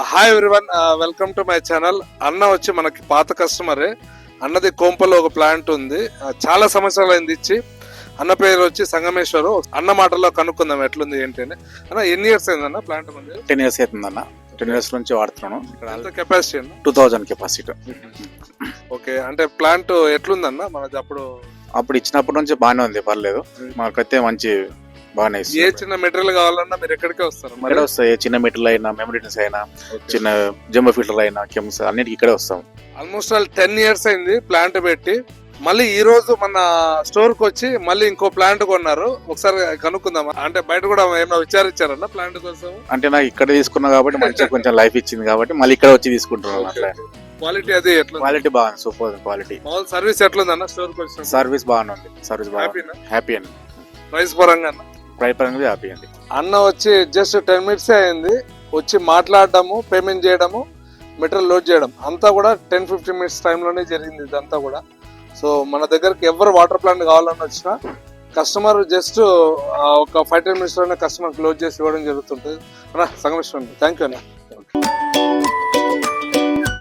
Hi everyone, welcome to my channel. అన్న వచ్చి మనకి పాత కస్టమరే. అన్నది కోంపలో ఒక ప్లాంట్ ఉంది, చాలా సంవత్సరాలు అయింది ఇచ్చి. అన్న పేరు వచ్చి సంగమేశ్వరు. అన్న మాటల్లో కనుక్కుందాం ఎట్లుంది ఏంటి అని. అన్న ఎన్ని ఇయర్స్ అయిందన్న ప్లాంట్? 10 years అవుతుందన్న. 10 years నుంచి వాడుతున్నాను. ఎంత కెపాసిటీ అన్న? 2000 కెపాసిటీ. ఓకే, అంటే ప్లాంట్ ఎట్లుందన్న మనది? అప్పుడు ఇచ్చినప్పటి నుంచి బాగానే ఉంది, పర్లేదు. మాకైతే మంచి బాగానే ఏ చిన్న మెటీరియల్ కావాలన్నా మీరు ఎక్కడికే వస్తారు? ఇక్కడే వస్తాయి. చిన్న మెటీరియల్ అయినా, మెమరీస్ అయినా, చిన్న జంబో ఫిల్టర్ అయినా, కెమ్స్ అన్నిటికీ ఇక్కడే వస్తాం. ఆల్మోస్ట్ 10 years అయింది ప్లాంట్ పెట్టి. మళ్ళీ ఈ రోజు మన స్టోర్ కి వచ్చి మళ్ళీ ఇంకో ప్లాంట్ కొన్నారు. ఒకసారి కనుక్కుందాం. అంటే బయట కూడా ఏమైనా విచారించారన్న ప్లాంట్ కోసం? అంటే నాకు ఇక్కడ తీసుకున్నా కాబట్టి మంచిగా కొంచెం లైఫ్ ఇచ్చింది కాబట్టి మళ్ళీ ఇక్కడ వచ్చి తీసుకుంటున్నాను. అట్లా క్వాలిటీ అది ఎట్లా? క్వాలిటీ బాగుంది, సూపర్ క్వాలిటీ. సర్వీస్ ఎట్లుందన్న స్టోర్ కి వచ్చి? సర్వీస్ బాగానే ఉంది. సర్వీస్ బాగా హ్యాపీ అండి. ప్రైస్ పరంగా అన్న? ప్రైస్ పరంగా హ్యాపీ అండి. అన్న వచ్చి జస్ట్ 10 minutes అయింది వచ్చి మాట్లాడడము, పేమెంట్ చేయడము, మెటీరియల్ లోడ్ చేయడం అంతా కూడా 10-15 minutes టైంలోనే జరిగింది ఇదంతా కూడా. సో మన దగ్గరికి ఎవరు వాటర్ ప్లాంట్ కావాలని వచ్చినా కస్టమర్ జస్ట్ ఒక 5-10 minutes లోనే కస్టమర్ క్లోజ్ చేసి ఇవ్వడం జరుగుతుంటుంది. అన్న సంగమేశ్వరం, థ్యాంక్ యూ అన్న.